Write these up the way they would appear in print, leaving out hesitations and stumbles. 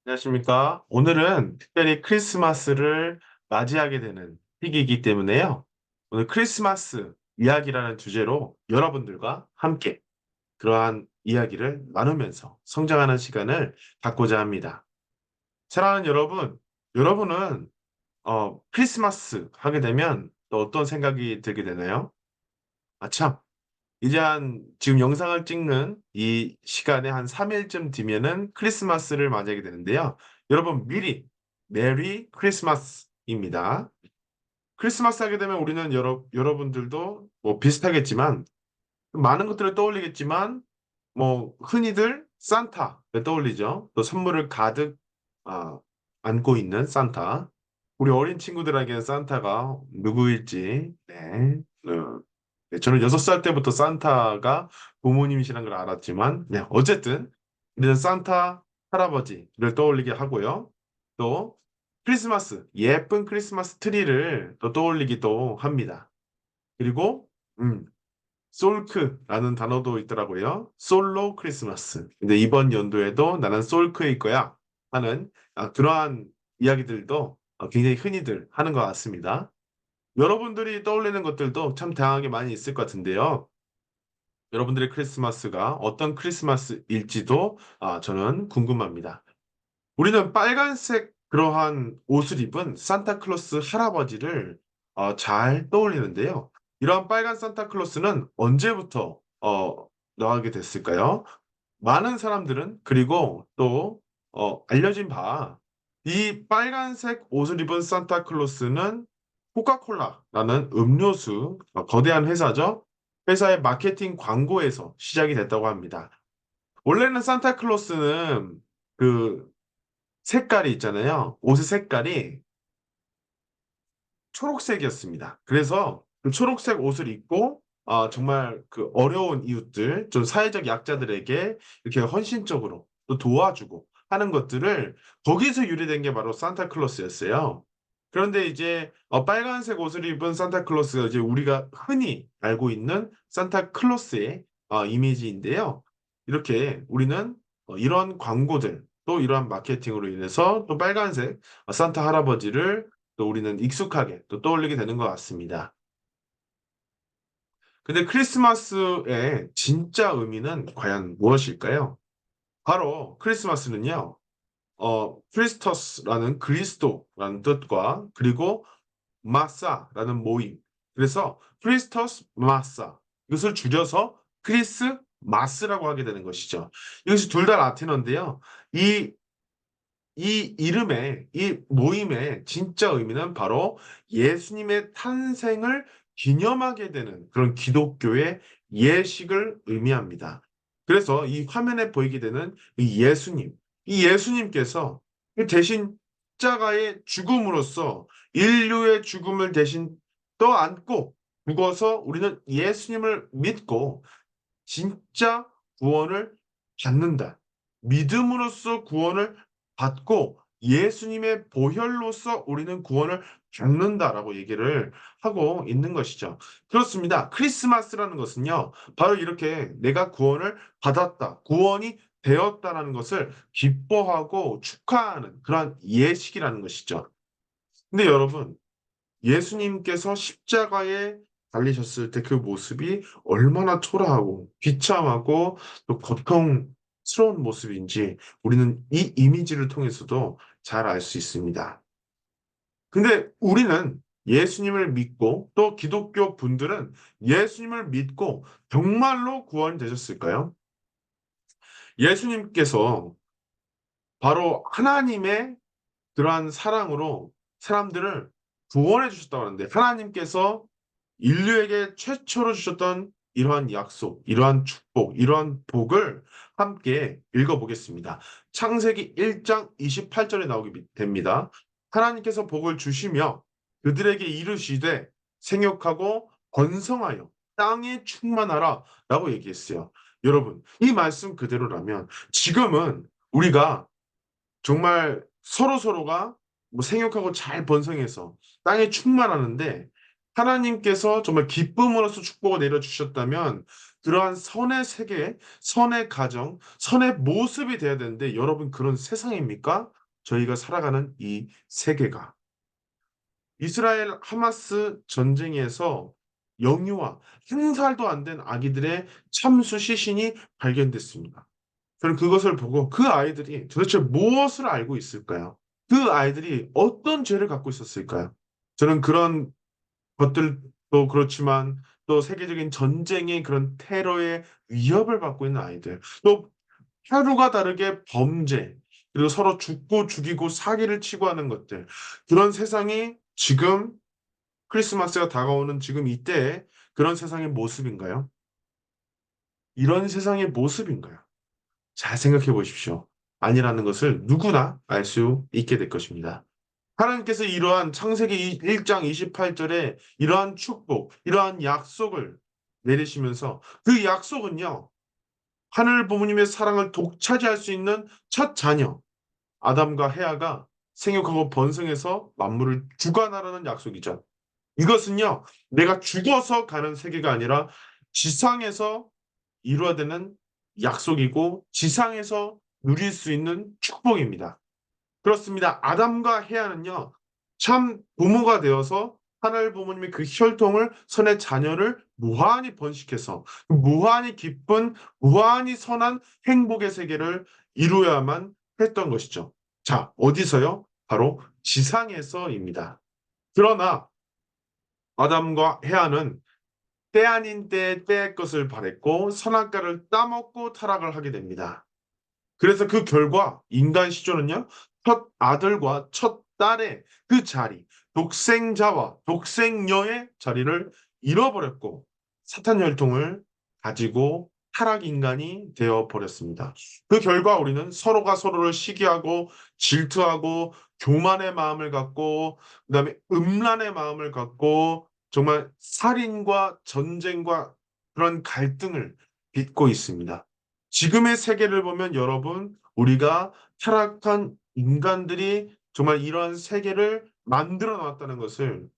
안녕하십니까. 오늘은 특별히 크리스마스를 맞이하게 되는 시기이기 때문에요. 오늘 크리스마스 이야기라는 주제로 여러분들과 함께 그러한 이야기를 나누면서 성장하는 시간을 갖고자 합니다. 사랑하는 여러분, 여러분은 크리스마스 하게 되면 또 어떤 생각이 들게 되나요? 아, 참. 이제 지금 영상을 찍는 이 시간에 한 3일쯤 뒤면은 크리스마스를 맞이하게 되는데요. 여러분, 미리 메리 크리스마스입니다. 크리스마스 하게 되면 우리는 여러분들도 뭐 비슷하겠지만 많은 것들을 떠올리겠지만 뭐 흔히들 산타를 떠올리죠. 또 선물을 가득 아, 안고 있는 산타. 우리 어린 친구들에게는 산타가 누구일지 네, 저는 6살 때부터 산타가 부모님이시라는 걸 알았지만 네, 어쨌든 우리는 산타 할아버지를 떠올리게 하고요. 또 크리스마스 예쁜 크리스마스 트리를 또 떠올리기도 합니다. 그리고 음, 솔크라는 단어도 있더라고요. 솔로 크리스마스. 근데 이번 연도에도 나는 솔크일 거야 하는 그러한 이야기들도 굉장히 흔히들 하는 것 같습니다. 여러분들이 떠올리는 것들도 참 다양하게 많이 있을 것 같은데요. 여러분들의 크리스마스가 어떤 크리스마스일지도 저는 궁금합니다. 우리는 빨간색 그러한 옷을 입은 산타클로스 할아버지를 잘 떠올리는데요. 이러한 빨간 산타클로스는 언제부터 나가게 됐을까요? 많은 사람들은 그리고 또 알려진 바 이 빨간색 옷을 입은 산타클로스는 코카콜라라는 음료수 거대한 회사죠. 회사의 마케팅 광고에서 시작이 됐다고 합니다. 원래는 산타클로스는 그 색깔이 있잖아요. 옷의 색깔이 초록색이었습니다. 그래서 그 초록색 옷을 입고 정말 그 어려운 이웃들, 좀 사회적 약자들에게 이렇게 헌신적으로 또 도와주고 하는 것들을 거기서 유래된 게 바로 산타클로스였어요. 그런데 이제 빨간색 옷을 입은 산타클로스가 이제 우리가 흔히 알고 있는 산타클로스의 이미지인데요. 이렇게 우리는 이런 광고들 또 이러한 마케팅으로 인해서 또 빨간색 산타 할아버지를 또 우리는 익숙하게 또 떠올리게 되는 것 같습니다. 근데 크리스마스의 진짜 의미는 과연 무엇일까요? 바로 크리스마스는요, 크리스토스라는 그리스도라는 뜻과 그리고 마사라는 모임. 그래서 크리스토스 마사. 이것을 줄여서 크리스 마스라고 하게 되는 것이죠. 이것이 둘 다 라틴어인데요. 이 이 모임의 진짜 의미는 바로 예수님의 탄생을 기념하게 되는 그런 기독교의 예식을 의미합니다. 그래서 이 화면에 보이게 되는 이 예수님께서 대신 십자가의 죽음으로써 인류의 죽음을 대신 떠안고 죽어서 우리는 예수님을 믿고 진짜 구원을 받는다. 믿음으로써 구원을 받고 예수님의 보혈로서 우리는 구원을 받는다라고 얘기를 하고 있는 것이죠. 그렇습니다. 크리스마스라는 것은요, 바로 이렇게 내가 구원을 받았다, 구원이 되었다라는 것을 기뻐하고 축하하는 그러한 예식이라는 것이죠. 근데 여러분, 예수님께서 십자가에 달리셨을 때 그 모습이 얼마나 초라하고 비참하고 또 고통스러운 모습인지 우리는 이 이미지를 통해서도 잘 알 수 있습니다. 근데 우리는 예수님을 믿고 또 기독교 분들은 예수님을 믿고 정말로 구원되셨을까요? 예수님께서 바로 하나님의 그러한 사랑으로 사람들을 구원해 주셨다고 하는데 하나님께서 인류에게 최초로 주셨던 이러한 약속, 이러한 축복, 이러한 복을 함께 읽어보겠습니다. 창세기 1장 28절에 나오게 됩니다. 하나님께서 복을 주시며 그들에게 이르시되 생육하고 번성하여 땅에 충만하라 라고 얘기했어요. 여러분, 이 말씀 그대로라면 지금은 우리가 정말 서로서로가 뭐 생육하고 잘 번성해서 땅에 충만하는데 하나님께서 정말 기쁨으로써 축복을 내려주셨다면 그러한 선의 세계, 선의 가정, 선의 모습이 돼야 되는데 여러분 그런 세상입니까? 저희가 살아가는 이 세계가. 이스라엘 하마스 전쟁에서 영유아, 한 살도 안 된 아기들의 참수 시신이 발견됐습니다. 저는 그것을 보고 그 아이들이 도대체 무엇을 알고 있을까요? 그 아이들이 어떤 죄를 갖고 있었을까요? 저는 그런 것들도 그렇지만 또 세계적인 전쟁의 그런 테러의 위협을 받고 있는 아이들, 또 하루가 다르게 범죄, 그리고 서로 죽고 죽이고 사기를 치고 하는 것들, 그런 세상이 지금 크리스마스가 다가오는 지금 이때의 그런 세상의 모습인가요? 이런 세상의 모습인가요? 잘 생각해 보십시오. 아니라는 것을 누구나 알 수 있게 될 것입니다. 하나님께서 이러한 창세기 1장 28절에 이러한 축복, 이러한 약속을 내리시면서 그 약속은요, 하늘 부모님의 사랑을 독차지할 수 있는 첫 자녀, 아담과 헤아가 생육하고 번성해서 만물을 주관하라는 약속이죠. 이것은요, 내가 죽어서 가는 세계가 아니라 지상에서 이루어야 되는 약속이고 지상에서 누릴 수 있는 축복입니다. 그렇습니다. 아담과 헤아는요, 참 부모가 되어서 하나님 부모님의 그 혈통을 선의 자녀를 무한히 번식해서 그 무한히 기쁜, 무한히 선한 행복의 세계를 이루어야만 했던 것이죠. 자, 어디서요? 바로 지상에서입니다. 그러나 아담과 헤아는 때 아닌 때에 때의 것을 바랬고 선악과를 따먹고 타락을 하게 됩니다. 그래서 그 결과 인간 시조는요, 첫 아들과 첫 딸의 그 자리, 독생자와 독생녀의 자리를 잃어버렸고 사탄 혈통을 가지고 타락 인간이 되어 버렸습니다. 그 결과 우리는 서로가 서로를 시기하고 질투하고 교만의 마음을 갖고 그다음에 음란의 마음을 갖고 정말 살인과 전쟁과 그런 갈등을 빚고 있습니다. 지금의 세계를 보면 여러분, 우리가 타락한 인간들이 정말 이러한 세계를 만들어 놨다는 것을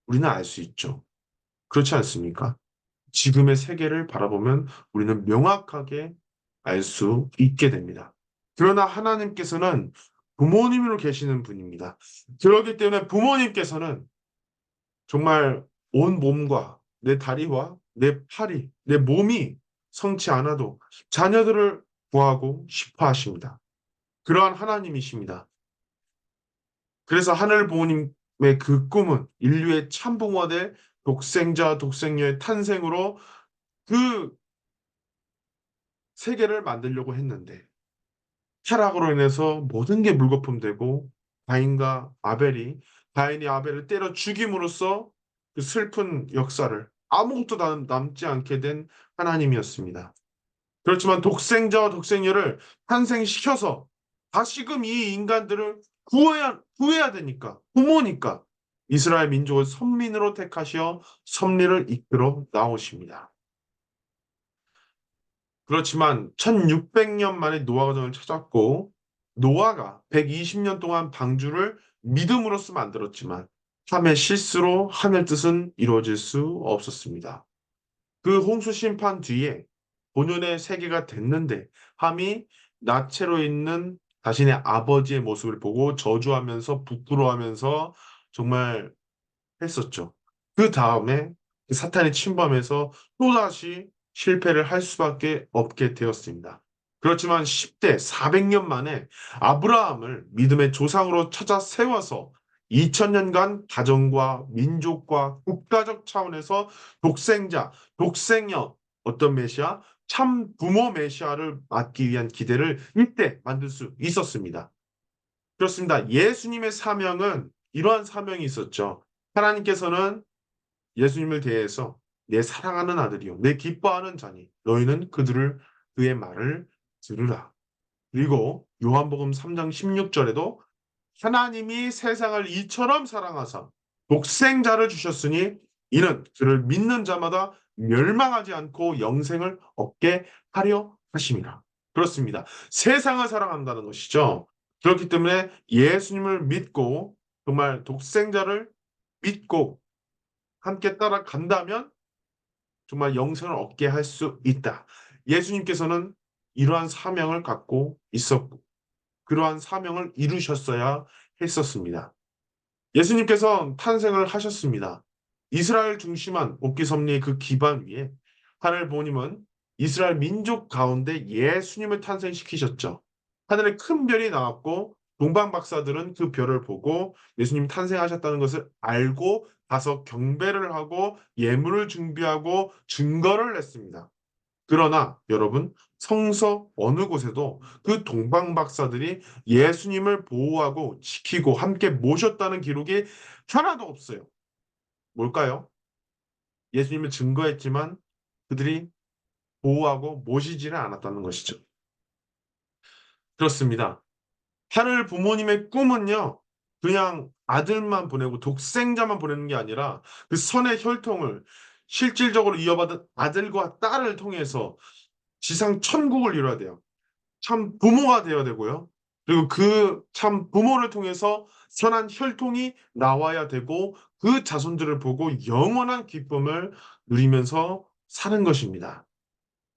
우리는 알 수 있죠. 그렇지 않습니까? 지금의 세계를 바라보면 우리는 명확하게 알 수 있게 됩니다. 그러나 하나님께서는 부모님으로 계시는 분입니다. 그렇기 때문에 부모님께서는 정말 온 몸과 내 다리와 내 팔이, 내 몸이 성치 않아도 자녀들을 구하고 싶어 하십니다. 그러한 하나님이십니다. 그래서 하늘 부모님의 그 꿈은 인류의 참부모가 될 독생자, 독생녀의 탄생으로 그 세계를 만들려고 했는데 타락으로 인해서 모든 게 물거품되고 가인과 아벨이 가인이 아벨을 때려 죽임으로써 그 슬픈 역사를 아무것도 남지 않게 된 하나님이었습니다. 그렇지만 독생자와 독생녀를 탄생시켜서 다시금 이 인간들을 구해야 되니까, 부모니까 이스라엘 민족을 선민으로 택하시어 섭리를 이끌어 나오십니다. 그렇지만 1600년 만에 노아 가정을 찾았고 노아가 120년 동안 방주를 믿음으로써 만들었지만 함의 실수로 하늘 뜻은 이루어질 수 없었습니다. 그 홍수 심판 뒤에 본연의 세계가 됐는데 함이 나체로 있는 자신의 아버지의 모습을 보고 저주하면서 부끄러워하면서 정말 했었죠. 그 다음에 사탄이 침범해서 또다시 실패를 할 수밖에 없게 되었습니다. 그렇지만 10대 400년 만에 아브라함을 믿음의 조상으로 찾아 세워서 2000년간 가정과 민족과 국가적 차원에서 독생자, 독생녀, 어떤 메시아, 참 부모 메시아를 맡기 위한 기대를 이때 만들 수 있었습니다. 그렇습니다. 예수님의 사명은 이러한 사명이 있었죠. 하나님께서는 예수님을 대해서 내 사랑하는 아들이요, 내 기뻐하는 자니 너희는 그의 말을 들으라. 그리고 요한복음 3장 16절에도 하나님이 세상을 이처럼 사랑하사 독생자를 주셨으니 이는 그를 믿는 자마다 멸망하지 않고 영생을 얻게 하려 하심이라. 그렇습니다. 세상을 사랑한다는 것이죠. 그렇기 때문에 예수님을 믿고 정말 독생자를 믿고 함께 따라간다면 정말 영생을 얻게 할 수 있다. 예수님께서는 이러한 사명을 갖고 있었고 그러한 사명을 이루셨어야 했었습니다. 예수님께서 탄생을 하셨습니다. 이스라엘 중심한 옥기 섭리의 그 기반 위에 하늘 부모님은 이스라엘 민족 가운데 예수님을 탄생시키셨죠. 하늘에 큰 별이 나왔고 동방 박사들은 그 별을 보고 예수님 탄생하셨다는 것을 알고 가서 경배를 하고 예물을 준비하고 증거를 냈습니다. 그러나 여러분 성서 어느 곳에도 그 동방 박사들이 예수님을 보호하고 지키고 함께 모셨다는 기록이 하나도 없어요. 뭘까요? 예수님을 증거했지만 그들이 보호하고 모시지는 않았다는 것이죠. 그렇습니다. 하늘 부모님의 꿈은요, 그냥 아들만 보내고 독생자만 보내는 게 아니라 그 선의 혈통을 실질적으로 이어받은 아들과 딸을 통해서 지상 천국을 이뤄야 돼요. 참 부모가 되어야 되고요. 그리고 그 참 부모를 통해서 선한 혈통이 나와야 되고 그 자손들을 보고 영원한 기쁨을 누리면서 사는 것입니다.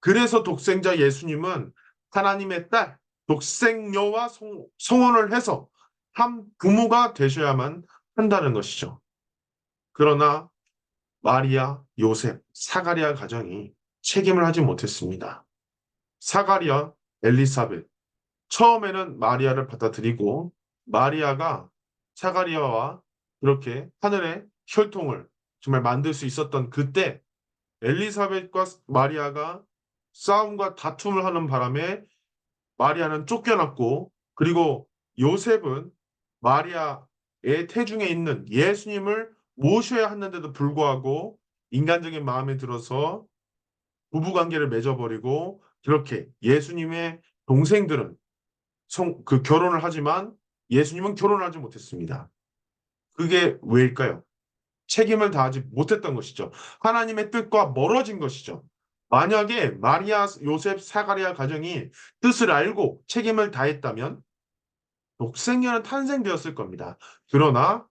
그래서 독생자 예수님은 하나님의 딸, 독생녀와 성혼을 해서 한 부모가 되셔야만 한다는 것이죠. 그러나 마리아, 요셉, 사가리아 가정이 책임을 하지 못했습니다. 사가리아, 엘리사벳, 처음에는 마리아를 받아들이고 마리아가 사가리아와 그렇게 하늘의 혈통을 정말 만들 수 있었던 그때 엘리사벳과 마리아가 싸움과 다툼을 하는 바람에 마리아는 쫓겨났고 그리고 요셉은 마리아의 태중에 있는 예수님을 모셔야 하는데도 불구하고 인간적인 마음에 들어서 부부관계를 맺어버리고 그렇게 예수님의 동생들은 그 결혼을 하지만 예수님은 결혼을 하지 못했습니다. 그게 왜일까요? 책임을 다하지 못했던 것이죠. 하나님의 뜻과 멀어진 것이죠. 만약에 마리아, 요셉, 사가리아 가정이 뜻을 알고 책임을 다했다면 독생녀는 탄생되었을 겁니다. 그러나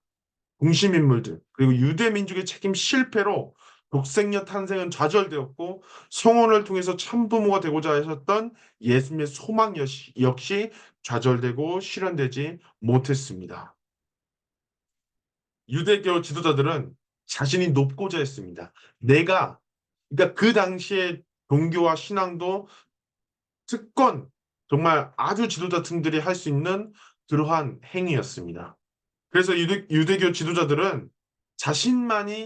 중심 인물들 그리고 유대 민족의 책임 실패로 독생녀 탄생은 좌절되었고 성혼을 통해서 참부모가 되고자 하셨던 예수님의 소망 역시 좌절되고 실현되지 못했습니다. 유대교 지도자들은 자신이 높고자 했습니다. 내가 그러니까 그 당시에 종교와 신앙도 특권 정말 아주 지도자층들이 할 수 있는 그러한 행위였습니다. 그래서 유대교 지도자들은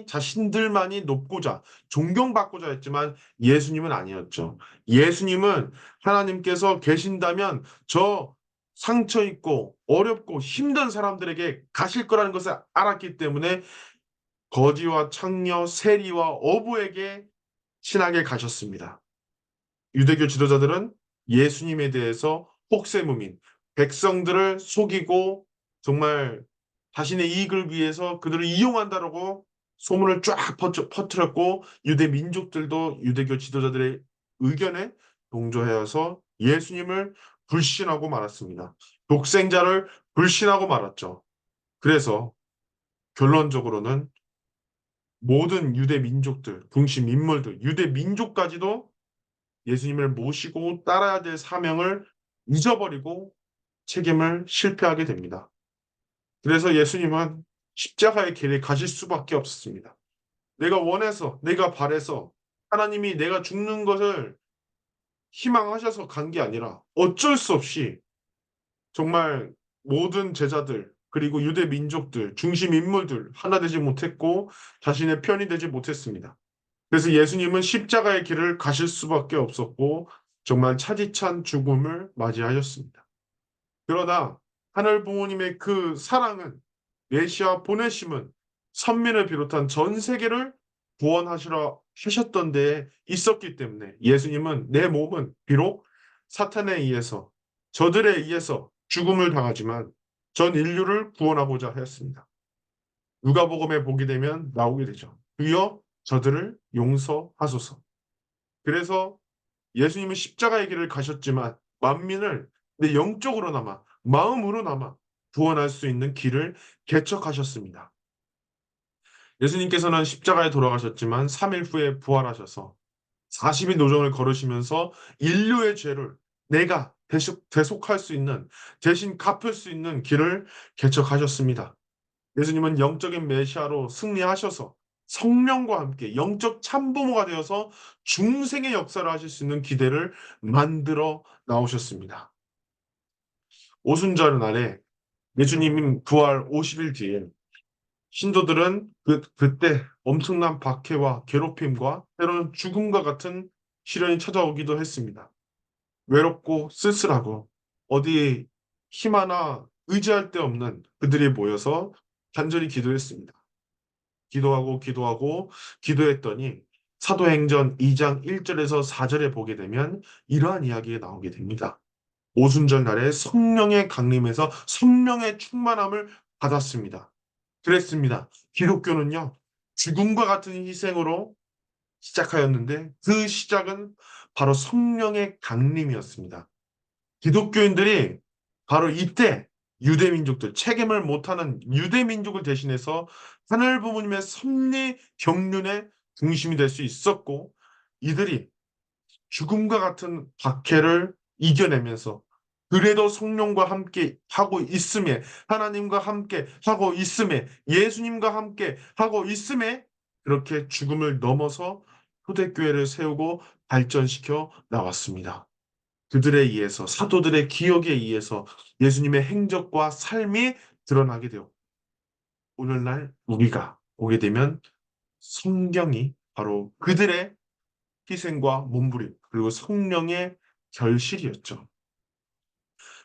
자신들만이 높고자, 존경받고자 했지만 예수님은 아니었죠. 예수님은 하나님께서 계신다면 저 상처 있고 어렵고 힘든 사람들에게 가실 거라는 것을 알았기 때문에 거지와 창녀, 세리와 어부에게 신하게 가셨습니다. 유대교 지도자들은 예수님에 대해서 혹세무민, 백성들을 속이고 정말 자신의 이익을 위해서 그들을 이용한다라고 소문을 쫙 퍼뜨렸고 유대 민족들도 유대교 지도자들의 의견에 동조하여서 예수님을 불신하고 말았습니다. 독생자를 불신하고 말았죠. 그래서 결론적으로는 모든 유대 민족들, 중심 인물들, 유대 민족까지도 예수님을 모시고 따라야 될 사명을 잊어버리고 책임을 실패하게 됩니다. 그래서 예수님은 십자가의 길을 가실 수밖에 없었습니다. 내가 원해서, 내가 바래서 하나님이 내가 죽는 것을 희망하셔서 간 게 아니라 어쩔 수 없이 정말 모든 제자들, 그리고 유대 민족들, 중심 인물들 하나 되지 못했고 자신의 편이 되지 못했습니다. 그래서 예수님은 십자가의 길을 가실 수밖에 없었고 정말 차디찬 죽음을 맞이하셨습니다. 그러나 하늘 부모님의 그 사랑은 메시아 보내심은 선민을 비롯한 전 세계를 구원하시러 하셨던 데에 있었기 때문에 예수님은 내 몸은 비록 사탄에 의해서 저들에 의해서 죽음을 당하지만 전 인류를 구원하고자 하였습니다. 누가복음에 보게 되면 나오게 되죠. 주여 저들을 용서하소서. 그래서 예수님은 십자가의 길을 가셨지만 만민을 내 영적으로나마 마음으로나마 구원할 수 있는 길을 개척하셨습니다. 예수님께서는 십자가에 돌아가셨지만 3일 후에 부활하셔서 40일 노정을 걸으시면서 인류의 죄를 내가 대속할 수 있는, 대신 갚을 수 있는 길을 개척하셨습니다. 예수님은 영적인 메시아로 승리하셔서 성령과 함께 영적 참부모가 되어서 중생의 역사를 하실 수 있는 기대를 만들어 나오셨습니다. 오순절 날에 예수님 부활 50일 뒤에 신도들은 그때 엄청난 박해와 괴롭힘과 때로는 죽음과 같은 시련이 찾아오기도 했습니다. 외롭고 쓸쓸하고 어디에 힘 하나 의지할 데 없는 그들이 모여서 간절히 기도했습니다. 기도하고 기도했더니 사도행전 2장 1절에서 4절에 보게 되면 이러한 이야기가 나오게 됩니다. 오순절 날에 성령의 강림에서 성령의 충만함을 받았습니다. 그랬습니다. 기독교는요, 죽음과 같은 희생으로 시작하였는데 그 시작은 바로 성령의 강림이었습니다. 기독교인들이 바로 이때 유대민족들, 책임을 못하는 유대민족을 대신해서 하늘 부모님의 섭리 경륜의 중심이 될 수 있었고, 이들이 죽음과 같은 박해를 이겨내면서 그래도 성령과 함께 하고 있음에, 하나님과 함께 하고 있음에, 예수님과 함께 하고 있음에 그렇게 죽음을 넘어서 초대교회를 세우고 발전시켜 나왔습니다. 그들에 의해서, 사도들의 기억에 의해서 예수님의 행적과 삶이 드러나게 되었고, 오늘날 우리가 보게 되면 성경이 바로 그들의 희생과 몸부림, 그리고 성령의 결실이었죠.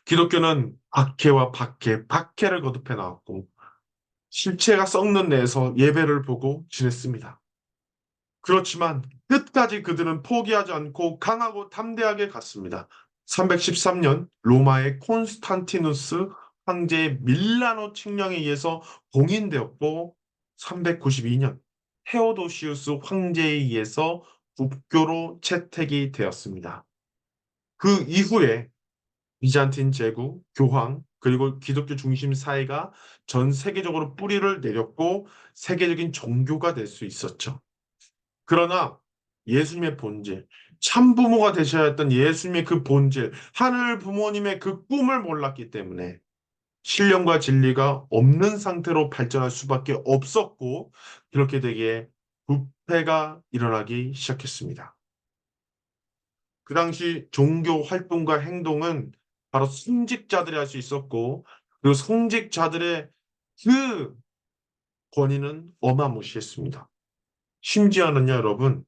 기독교는 박해와 박해를 거듭해 나왔고, 실체가 썩는 데에서 예배를 보고 지냈습니다. 그렇지만 끝까지 그들은 포기하지 않고 강하고 담대하게 갔습니다. 313년 로마의 콘스탄티누스 황제의 밀라노 칙령에 의해서 봉인되었고 392년 테오도시우스 황제에 의해서 국교로 채택이 되었습니다. 그 이후에 비잔틴 제국, 교황, 그리고 기독교 중심 사회가 전 세계적으로 뿌리를 내렸고 세계적인 종교가 될 수 있었죠. 그러나 예수님의 본질, 참부모가 되셔야 했던 예수님의 그 본질, 하늘 부모님의 그 꿈을 몰랐기 때문에 신령과 진리가 없는 상태로 발전할 수밖에 없었고, 그렇게 되기에 부패가 일어나기 시작했습니다. 그 당시 종교 활동과 행동은 바로 성직자들이 할 수 있었고, 그 성직자들의 그 권위는 어마무시했습니다. 심지어는요, 여러분,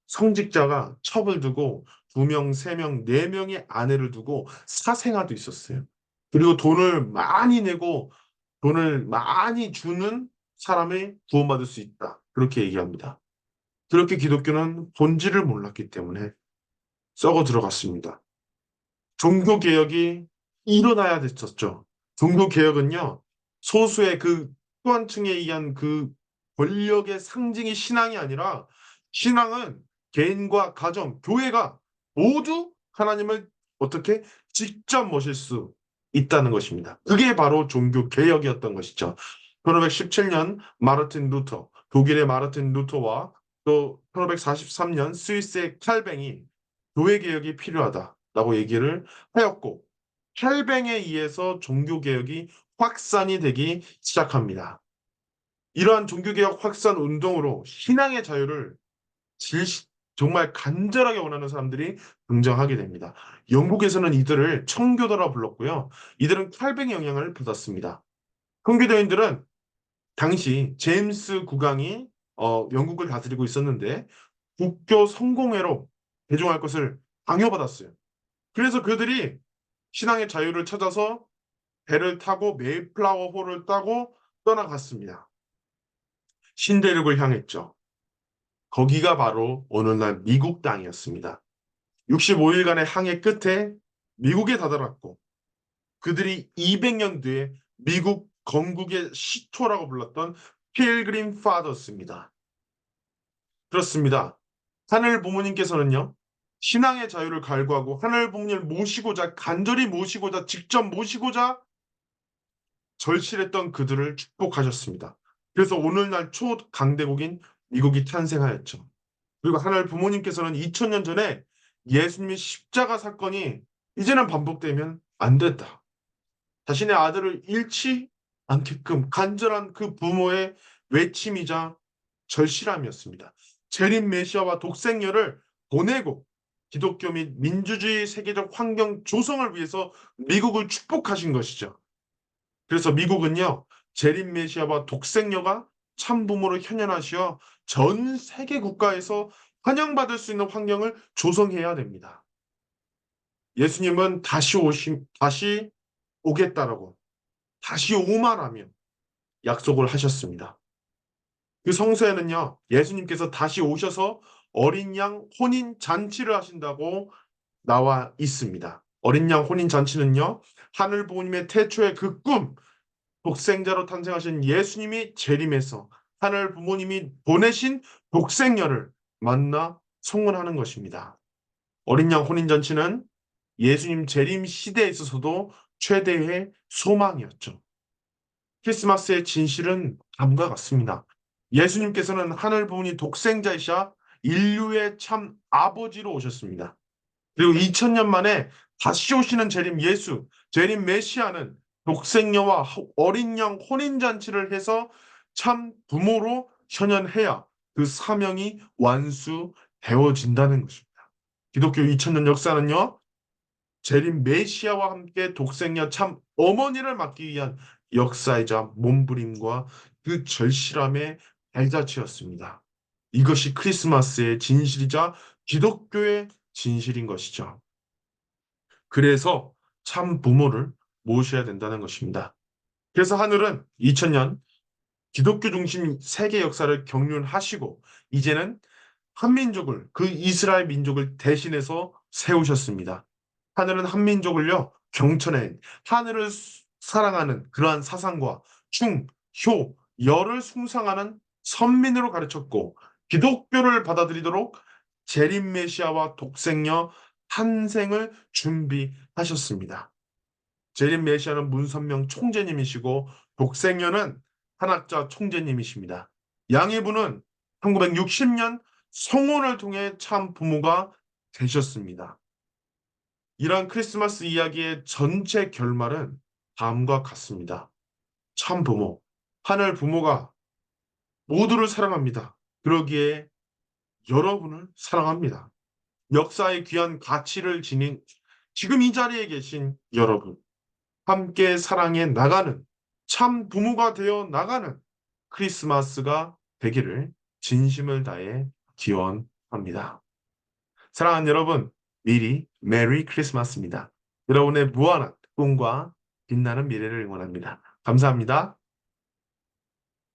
성직자가 첩을 두고 두 명, 세 명, 네 명의 아내를 두고 사생아도 있었어요. 그리고 돈을 많이 내고 돈을 많이 주는 사람이 구원받을 수 있다. 그렇게 얘기합니다. 그렇게 기독교는 본질을 몰랐기 때문에 썩어 들어갔습니다. 종교개혁이 일어나야 됐었죠. 종교개혁은요, 소수의 그 특권층에 의한 그 권력의 상징이 신앙이 아니라 신앙은 개인과 가정, 교회가 모두 하나님을 어떻게 직접 모실 수 있다는 것입니다. 그게 바로 종교개혁이었던 것이죠. 1517년 마르틴 루터, 독일의 마르틴 루터와 또 1543년 스위스의 칼뱅이 교회개혁이 필요하다라고 얘기를 하였고, 혈뱅에 의해서 종교개혁이 확산이 되기 시작합니다. 이러한 종교개혁 확산 운동으로 신앙의 자유를 질- 정말 간절하게 원하는 사람들이 등장하게 됩니다. 영국에서는 이들을 청교도라 불렀고요. 이들은 칼뱅의 영향을 받았습니다. 청교도인들은 당시 제임스 국왕이 영국을 다스리고 있었는데 국교 성공회로 개종할 것을 강요받았어요. 그래서 그들이 신앙의 자유를 찾아서 배를 타고 메이플라워 호를 따고 떠나갔습니다. 신대륙을 향했죠. 거기가 바로 오늘날 미국 땅이었습니다. 65일간의 항해 끝에 미국에 다다랐고 그들이 200년 뒤에 미국 건국의 시초라고 불렀던 필그림 파더스입니다. 그렇습니다. 하늘 부모님께서는요, 신앙의 자유를 갈구하고 하늘 부모님을 모시고자, 간절히 모시고자, 직접 모시고자 절실했던 그들을 축복하셨습니다. 그래서 오늘날 초강대국인 미국이 탄생하였죠. 그리고 하늘 부모님께서는 2000년 전에 예수님의 십자가 사건이 이제는 반복되면 안 됐다. 자신의 아들을 잃지 않게끔 간절한 그 부모의 외침이자 절실함이었습니다. 재림 메시아와 독생녀를 보내고 기독교 및 민주주의 세계적 환경 조성을 위해서 미국을 축복하신 것이죠. 그래서 미국은요, 재림 메시아와 독생녀가 참부모로 현현하시어 전 세계 국가에서 환영받을 수 있는 환경을 조성해야 됩니다. 예수님은 다시 오겠다라고, 다시 오마라며 약속을 하셨습니다. 그 성서에는요, 예수님께서 다시 오셔서 어린 양 혼인 잔치를 하신다고 나와 있습니다. 어린 양 혼인 잔치는요, 하늘 부모님의 태초의 그 꿈, 독생자로 탄생하신 예수님이 재림해서 하늘 부모님이 보내신 독생녀를 만나 성원하는 것입니다. 어린 양 혼인 잔치는 예수님 재림 시대에 있어서도 최대의 소망이었죠. 크리스마스의 진실은 다음과 같습니다. 예수님께서는 하늘 부모님 독생자이자 인류의 참 아버지로 오셨습니다. 그리고 2000년 만에 다시 오시는 재림 예수, 재림 메시아는 독생녀와 어린 양 혼인잔치를 해서 참 부모로 현현해야 그 사명이 완수되어진다는 것입니다. 기독교 2000년 역사는요, 재림 메시아와 함께 독생녀 참 어머니를 맡기 위한 역사이자 몸부림과 그 절실함의 발자취였습니다. 이것이 크리스마스의 진실이자 기독교의 진실인 것이죠. 그래서 참 부모를 모셔야 된다는 것입니다. 그래서 하늘은 2000년 기독교 중심 세계 역사를 경륜하시고 이제는 한민족을 그 이스라엘 민족을 대신해서 세우셨습니다. 하늘은 한민족을요 경천해 하늘을 사랑하는 그러한 사상과 충, 효, 열을 숭상하는 선민으로 가르쳤고 기독교를 받아들이도록 재림 메시아와 독생녀 탄생을 준비하셨습니다. 재림 메시아는 문선명 총재님이시고 독생녀는 한학자 총재님이십니다. 양희부는 1960년 성혼을 통해 참 부모가 되셨습니다. 이러한 크리스마스 이야기의 전체 결말은 다음과 같습니다. 참 부모, 하늘 부모가 모두를 사랑합니다. 그러기에 여러분을 사랑합니다. 역사의 귀한 가치를 지닌 지금 이 자리에 계신 여러분, 함께 사랑해 나가는 참 부모가 되어 나가는 크리스마스가 되기를 진심을 다해 기원합니다. 사랑하는 여러분, 미리 메리 크리스마스입니다. 여러분의 무한한 꿈과 빛나는 미래를 응원합니다. 감사합니다.